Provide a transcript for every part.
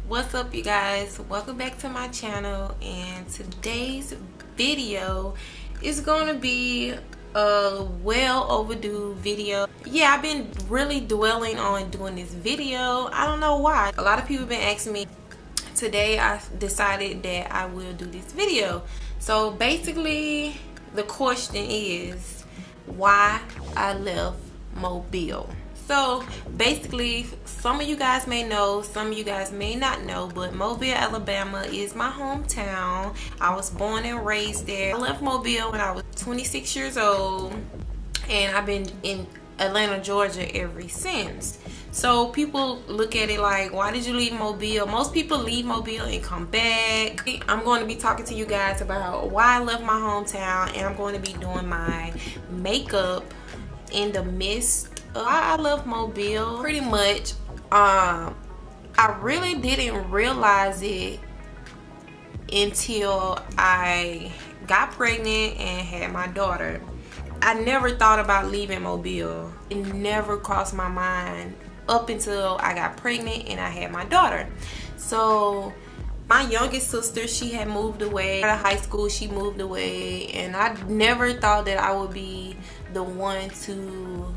What's up, you guys? Welcome back to my channel, and today's video is going to be a well overdue video. Yeah, I've been really dwelling on doing this video. I don't know why. A lot of people have been asking me. Today I decided that I will do this video. So basically the question is why I left Mobile. So basically, some of you guys may know, some of you guys may not know, but Mobile, Alabama is my hometown. I was born and raised there. I left Mobile when I was 26 years old, and I've been in Atlanta, Georgia ever since. So people look at it like, why did you leave Mobile? Most people leave Mobile and come back. I'm going to be talking to you guys about why I left my hometown, and I'm going to be doing my makeup in the midst of why I love Mobile. Pretty much, I really didn't realize it until I got pregnant and had my daughter. I never thought about leaving Mobile. It never crossed my mind up until I got pregnant and I had my daughter. So my youngest sister, she had moved away. Out of high school, she moved away, and I never thought that I would be the one to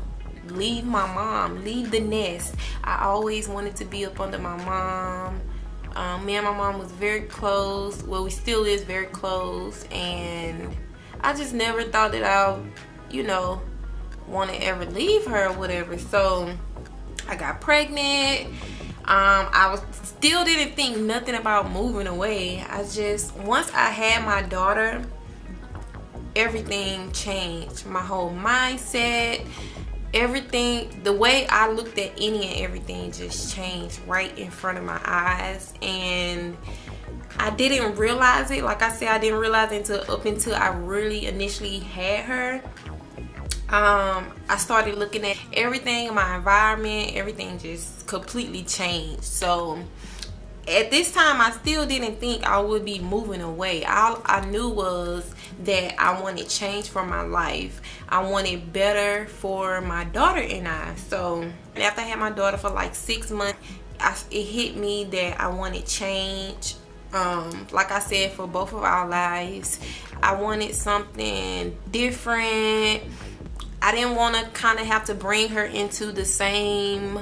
leave my mom, leave the nest. I always wanted to be up under my mom. Me and my mom was very close. Well, we still is very close, and I just never thought that I, want to ever leave her or whatever. So I got pregnant. I still didn't think nothing about moving away. Once I had my daughter, everything changed. My whole mindset, everything, the way I looked at any and everything just changed right in front of my eyes. And I didn't realize it. Like I said, I didn't realize it until I really initially had her. I started looking at everything in my environment. Everything just completely changed. So at this time, I still didn't think I would be moving away. All I knew was that I wanted change for my life. I wanted better for my daughter and I. So after I had my daughter for like 6 months, it hit me that I wanted change. Like I said, for both of our lives, I wanted something different. I didn't want to kind of have to bring her into the same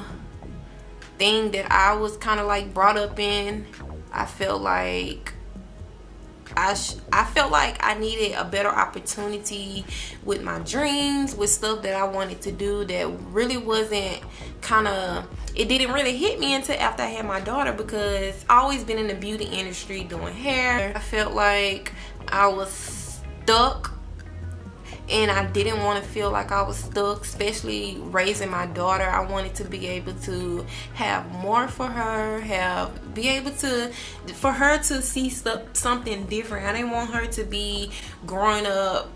thing that I was kind of like brought up in. I felt like I needed a better opportunity with my dreams, with stuff that I wanted to do that really wasn't it didn't really hit me until after I had my daughter, because I always been in the beauty industry doing hair. I felt like I was stuck, and I didn't want to feel like I was stuck, especially raising my daughter. I wanted to be able to have more for her, for her to see something different. I didn't want her to be growing up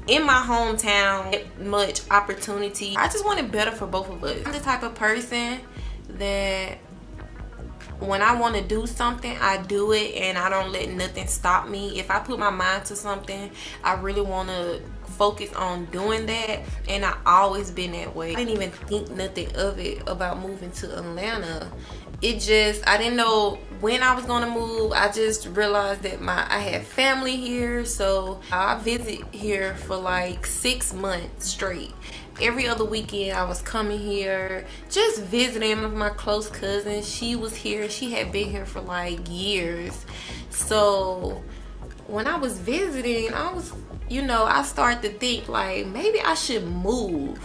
in my hometown, much opportunity. I just wanted better for both of us. I'm the type of person that when I want to do something, I do it, and I don't let nothing stop me. If I put my mind to something, I really want to focus on doing that, and I always been that way. I didn't even think nothing of it about moving to Atlanta. I didn't know when I was going to move. I just realized that I had family here, so I visit here for like 6 months straight. Every other weekend I was coming here, just visiting with my close cousin. She was here. She had been here for like years. So when I was visiting, I started to think like maybe I should move.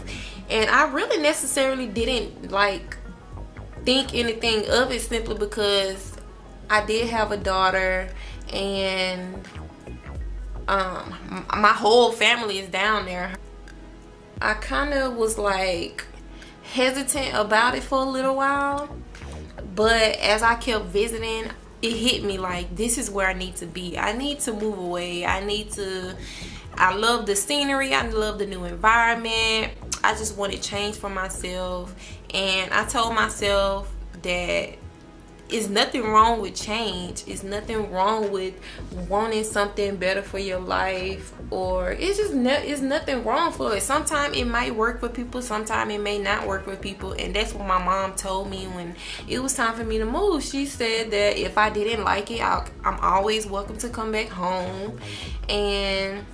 And I really necessarily didn't like think anything of it, simply because I did have a daughter, and my whole family is down there. I kind of was like hesitant about it for a little while, but as I kept visiting, it hit me like, this is where I need to be. I need to move away. I love the scenery. I love the new environment. I just wanted change for myself, and I told myself that it's nothing wrong with change. It's nothing wrong with wanting something better for your life, or it's just it's nothing wrong for it. Sometimes it might work for people, sometimes it may not work for people, and that's what my mom told me when it was time for me to move. She said that if I didn't like it, I'm always welcome to come back home, and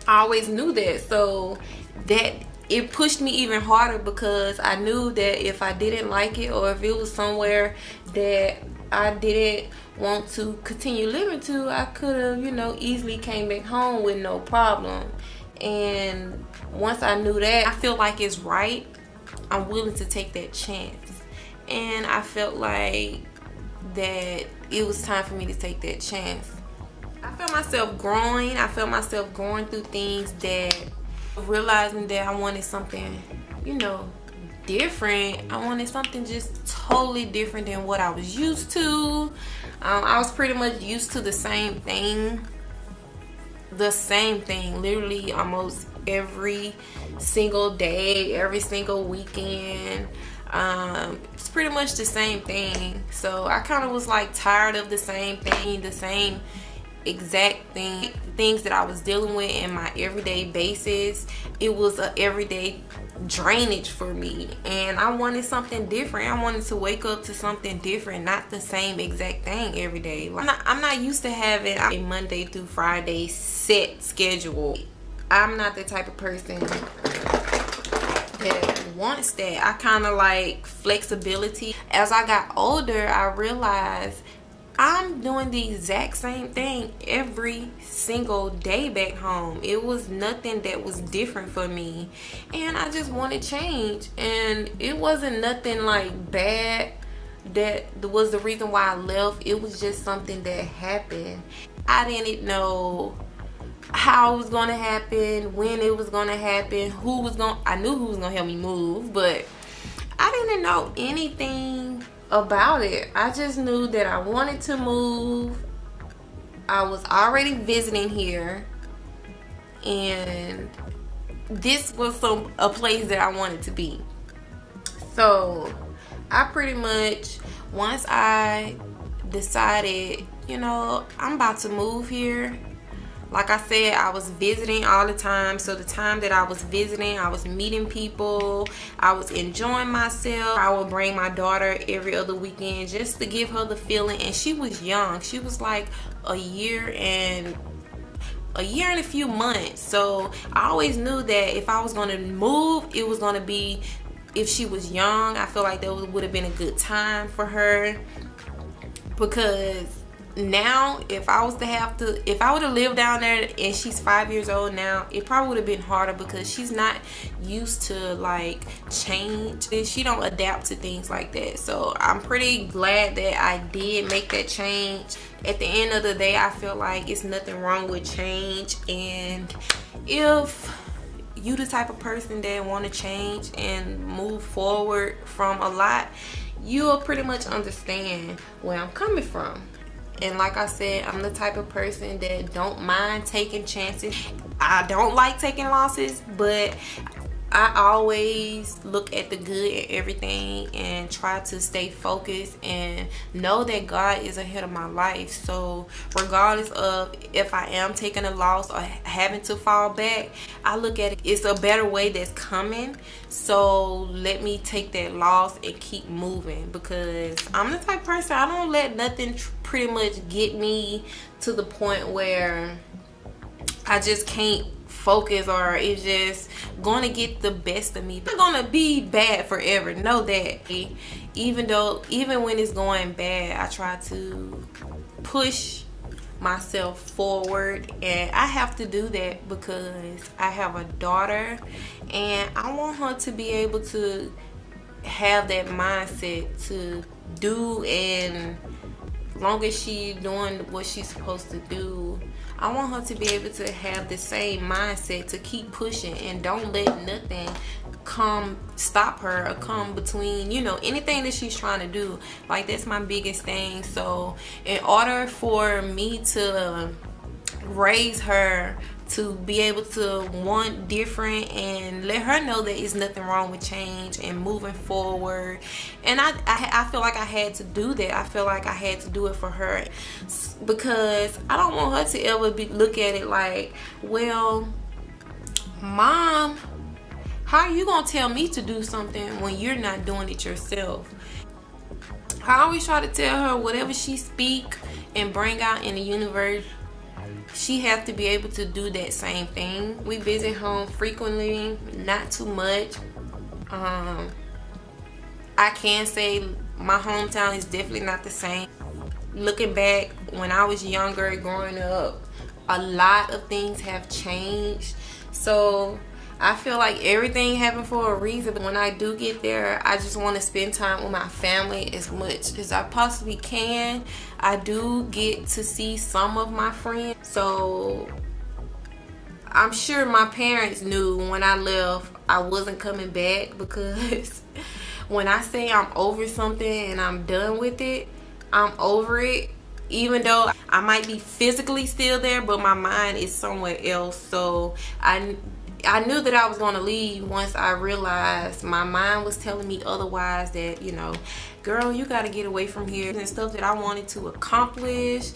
I always knew that. So that it pushed me even harder, because I knew that if I didn't like it, or if it was somewhere that I didn't want to continue living to, I could have, you know, easily came back home with no problem. And once I knew that, I feel like it's right, I'm willing to take that chance. And I felt like that it was time for me to take that chance. I felt myself growing. I felt myself going through things, that realizing that I wanted something, you know, different. I wanted something just totally different than what I was used to. I was pretty much used to the same thing, literally almost every single day, every single weekend. It's pretty much the same thing. So I kind of was like tired of the same thing, the same exact things that I was dealing with in my everyday basis. It was a everyday drainage for me, and I wanted something different. I wanted to wake up to something different, not the same exact thing every day. I'm not used to having a Monday through Friday set schedule. I'm not the type of person that wants that. I kind of like flexibility. As I got older, I realized I'm doing the exact same thing every single day back home. It was nothing that was different for me, and I just wanted change. And it wasn't nothing like bad that was the reason why I left. It was just something that happened. I didn't know how it was gonna happen, when it was gonna happen, I knew who was gonna help me move, but I didn't know anything about it. I just knew that I wanted to move. I was already visiting here, and this was a place that I wanted to be. So I pretty much, once I decided, you know, I'm about to move here, like I said, I was visiting all the time. So the time that I was visiting, I was meeting people, I was enjoying myself. I would bring my daughter every other weekend just to give her the feeling. And she was young. She was like a year and a few months. So I always knew that if I was going to move, it was going to be, if she was young, I feel like that would have been a good time for her. Because now, if I would have lived down there and she's 5 years old now, it probably would have been harder, because she's not used to like change. She don't adapt to things like that. So I'm pretty glad that I did make that change. At the end of the day, I feel like it's nothing wrong with change. And if you the type of person that want to change and move forward from a lot, you'll pretty much understand where I'm coming from. And like I said, I'm the type of person that don't mind taking chances. I don't like taking losses, but I always look at the good in everything and try to stay focused and know that God is ahead of my life. So regardless of if I am taking a loss or having to fall back, I look at it, it's a better way that's coming. So let me take that loss and keep moving, because I'm the type of person, I don't let nothing pretty much get me to the point where I just can't focus, or it's just going to get the best of me. It's not going to be bad forever, know that. Even when it's going bad, I try to push myself forward, and I have to do that because I have a daughter, and I want her to be able to have that mindset to do, and long as she's doing what she's supposed to do, I want her to be able to have the same mindset to keep pushing, and don't let nothing stop her or come between, you know, anything that she's trying to do. Like, that's my biggest thing. So in order for me to raise her to be able to want different and let her know that it's nothing wrong with change and moving forward. And I feel like I had to do that. I feel like I had to do it for her, because I don't want her to ever look at it like, well, Mom, how are you gonna tell me to do something when you're not doing it yourself? I always try to tell her whatever she speak and bring out in the universe, she has to be able to do that same thing. We visit home frequently, not too much. I can say my hometown is definitely not the same. Looking back, when I was younger, growing up, a lot of things have changed. So I feel like everything happened for a reason. But when I do get there, I just want to spend time with my family as much as I possibly can. I do get to see some of my friends. So I'm sure my parents knew when I left I wasn't coming back, because when I say I'm over something and I'm done with it, I'm over it. Even though I might be physically still there, but my mind is somewhere else. So I knew that I was going to leave once I realized my mind was telling me otherwise, that, you know, girl, you got to get away from here, and stuff that I wanted to accomplish,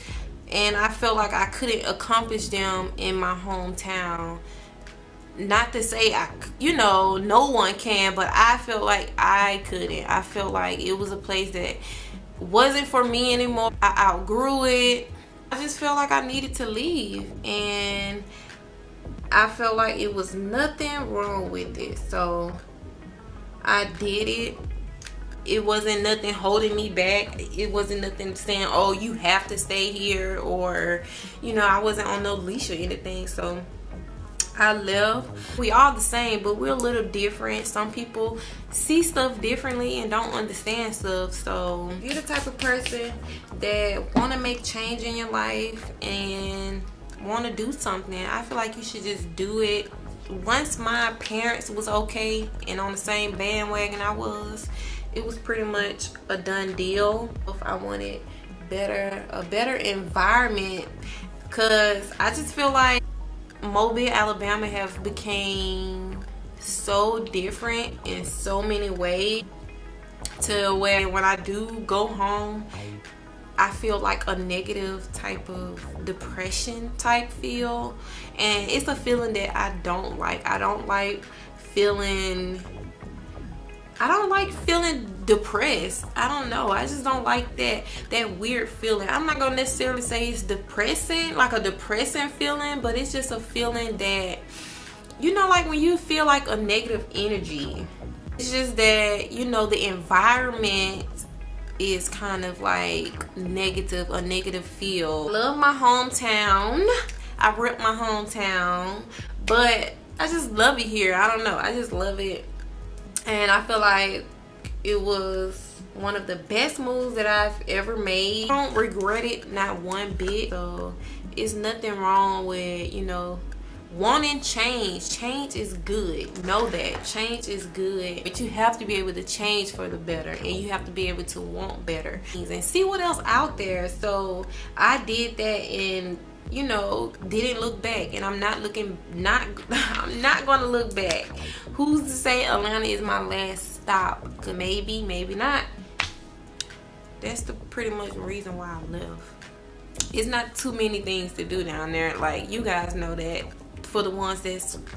and I felt like I couldn't accomplish them in my hometown. Not to say no one can, but I felt like I couldn't. I felt like it was a place that wasn't for me anymore. I outgrew it. I just felt like I needed to leave, and I felt like it was nothing wrong with it. So I did it. It wasn't nothing holding me back. It wasn't nothing saying, oh, you have to stay here, or, I wasn't on no leash or anything. So I left. We all the same, but we're a little different. Some people see stuff differently and don't understand stuff. So if you're the type of person that want to make change in your life and want to do something, I feel like you should just do it. Once my parents was okay and on the same bandwagon I was, it was pretty much a done deal. If I wanted a better environment, because I just feel like Mobile, Alabama have became so different in so many ways, to where when I do go home, I feel like a negative type of depression type feel, and it's a feeling that I don't like. I don't like feeling depressed. I don't know, I just don't like that weird feeling. I'm not gonna necessarily say it's depressing, like a depressing feeling, but it's just a feeling that, like when you feel like a negative energy. It's just that, the environment is kind of like negative, a negative feel. I love my hometown. I rep my hometown, but I just love it here. I don't know, I just love it. And I feel like it was one of the best moves that I've ever made. I don't regret it, not one bit. So it's nothing wrong with, wanting change. Change is good. Know that. Change is good. But you have to be able to change for the better. And you have to be able to want better. And see what else out there. So I did that, and didn't look back, and I'm not gonna look back. Who's to say Atlanta is my last stop? Maybe, maybe not. That's the pretty much reason why I left. It's not too many things to do down there. Like, you guys know that. For the ones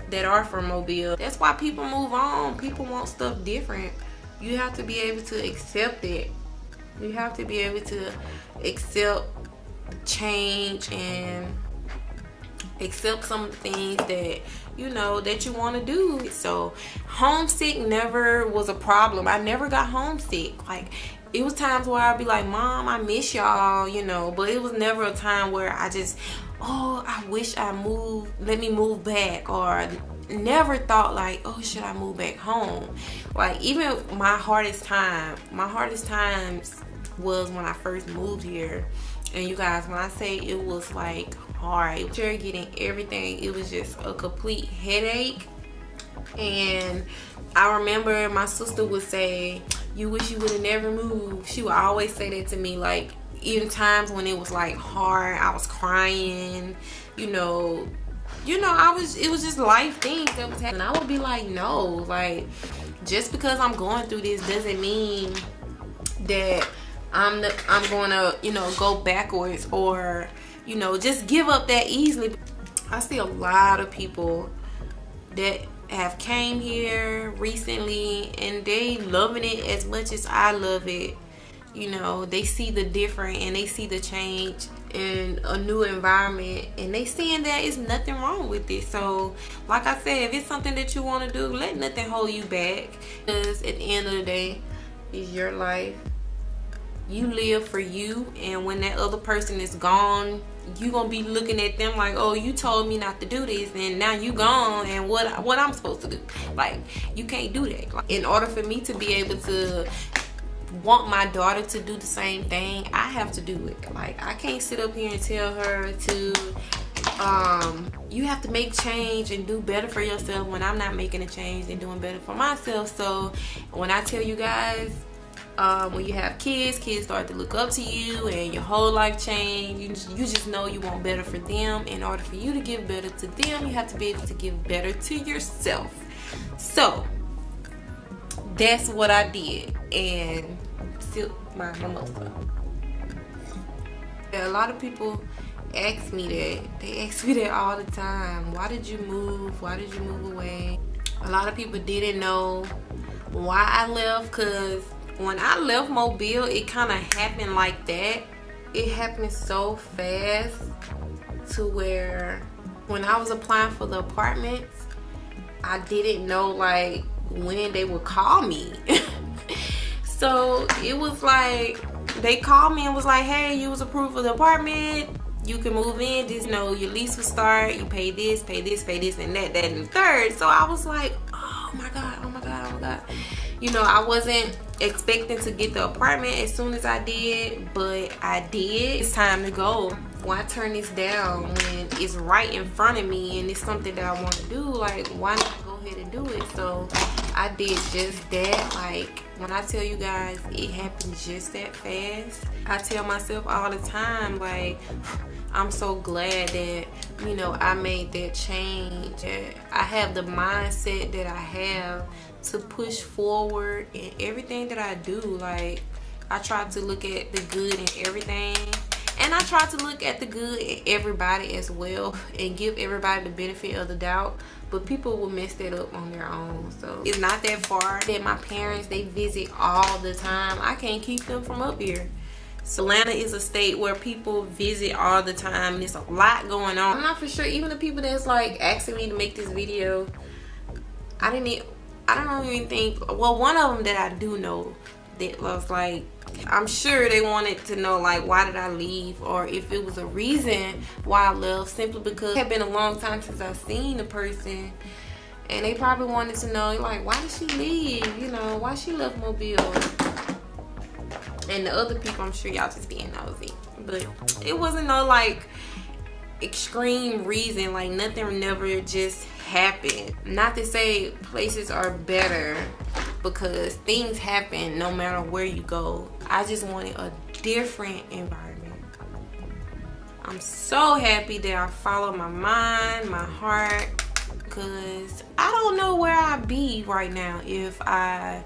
that are from Mobile, that's why people move on. People want stuff different. You have to be able to accept it. You have to be able to accept change and accept some of the things that that you want to do. So homesick never was a problem. I never got homesick. Like, it was times where I'd be like, Mom, I miss y'all, but it was never a time where I just, oh, I wish I moved, let me move back, or never thought like, oh, should I move back home? Like, even my hardest times was when I first moved here. And you guys, when I say it was like hard, sure, getting everything, it was just a complete headache. And I remember my sister would say, you wish you would have never moved. She would always say that to me. Like, even times when it was like hard, I was crying, you know, it was just life things that was happening. I would be like, no, like, just because I'm going through this doesn't mean that I'm gonna, you know, go backwards or, you know, just give up that easily. I see a lot of people that have came here recently and they loving it as much as I love it. You know, they see the different and they see the change in a new environment, and they seeing that it's nothing wrong with it. So like I said, if it's something that you want to do, let nothing hold you back, because at the end of the day, it's your life. You live for you, and when that other person is gone, you gonna be looking at them like, oh, you told me not to do this and now you gone, and what I'm supposed to do? Like, you can't do that. Like, in order for me to be able to want my daughter to do the same thing, I have to do it. Like, I can't sit up here and tell her to you have to make change and do better for yourself when I'm not making a change and doing better for myself. So when I tell you guys, when you have kids start to look up to you and your whole life change, you just know you want better for them. In order for you to give better to them, you have to be able to give better to yourself. So that's what I did, and sip my mimosa. A lot of people ask me that. They ask me that all the time. Why did you move? Why did you move away? A lot of people didn't know why I left, because when I left Mobile, it kind of happened like that. It happened so fast to where when I was applying for the apartments, I didn't know like when they would call me. So it was like they called me and was like, hey, you was approved for the apartment, you can move in, just know your lease will start, you pay this, and that and the third. So I was like, oh my god. You know, I wasn't expecting to get the apartment as soon as I did, but I did. It's time to go. Why turn this down when it's right in front of me and it's something that I want to do? Like, why not go ahead and do it? So I did just that. Like, when I tell you guys it happened just that fast, I tell myself all the time, like, I'm so glad that, you know, I made that change. I have the mindset that I have to push forward in everything that I do. Like, I try to look at the good in everything, and I try to look at the good in everybody as well, and give everybody the benefit of the doubt. But people will mess that up on their own. So it's not that far. That my parents, they visit all the time. I can't keep them from up here. So Atlanta is a state where people visit all the time, and there's a lot going on. I'm not for sure, even the people that's like asking me to make this video, I don't even think, well, one of them that I do know that was like, I'm sure they wanted to know like, why did I leave, or if it was a reason why I left, simply because it had been a long time since I seen the person, and they probably wanted to know like, why did she leave, you know, why she left Mobile. And the other people, I'm sure y'all just being nosy, but it wasn't no like extreme reason. Like, nothing never just happened. Not to say places are better, because things happen no matter where you go. I just wanted a different environment. I'm so happy that I followed my mind, my heart, because I don't know where I'd be right now if I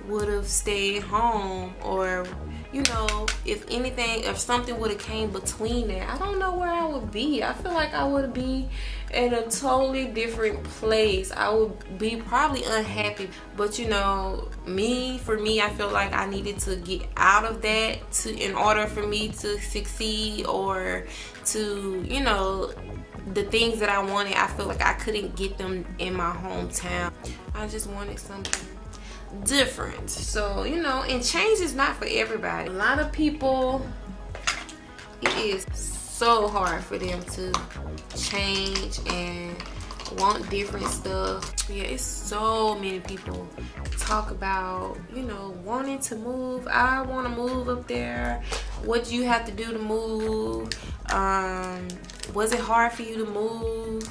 would have stayed home, or, you know, if anything, if something would have came between that, I don't know where I would be. I feel like I would be in a totally different place. I would be probably unhappy. But you know, for me, I feel like I needed to get out of that in order for me to succeed, or to, you know, the things that I wanted. I feel like I couldn't get them in my hometown. I just wanted something different. So, you know, and change is not for everybody. A lot of people, it is so hard for them to change and want different stuff. Yeah, it's so many people talk about, you know, wanting to move. I want to move up there. What do you have to do to move? Was it hard for you to move?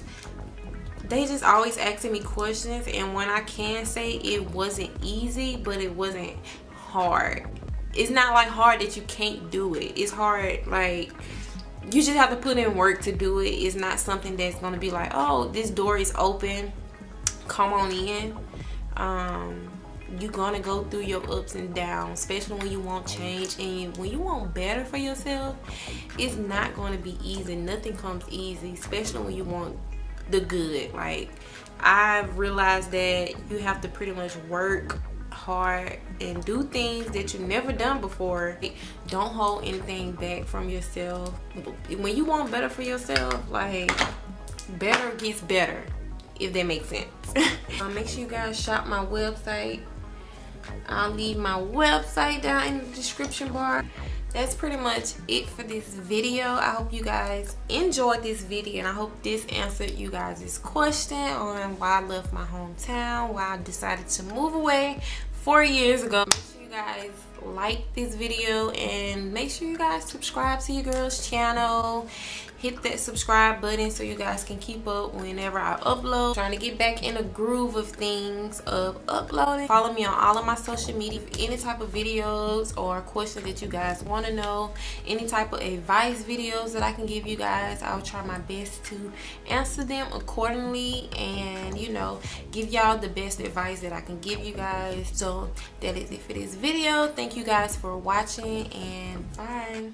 They just always asking me questions, and when I can say it wasn't easy, but it wasn't hard. It's not like hard that you can't do it. It's hard like you just have to put in work to do it. It's not something that's gonna be like, oh, this door is open, come on in. You're gonna go through your ups and downs, especially when you want change and when you want better for yourself. It's not gonna be easy. Nothing comes easy, especially when you want the good. Like, I've realized that you have to pretty much work hard and do things that you've never done before. Don't hold anything back from yourself. When you want better for yourself, like, better gets better, if that makes sense. Make sure you guys shop my website. I'll leave my website down in the description bar. That's pretty much it for this video. I hope you guys enjoyed this video, and I hope this answered you guys' question on why I left my hometown, why I decided to move away 4 years ago. Make sure you guys like this video, and make sure you guys subscribe to your girl's channel. Hit that subscribe button so you guys can keep up whenever I upload. Trying to get back in the groove of things, of uploading. Follow me on all of my social media for any type of videos or questions that you guys want to know. Any type of advice videos that I can give you guys, I'll try my best to answer them accordingly, and, you know, give y'all the best advice that I can give you guys. So that is it for this video. Thank you guys for watching, and bye.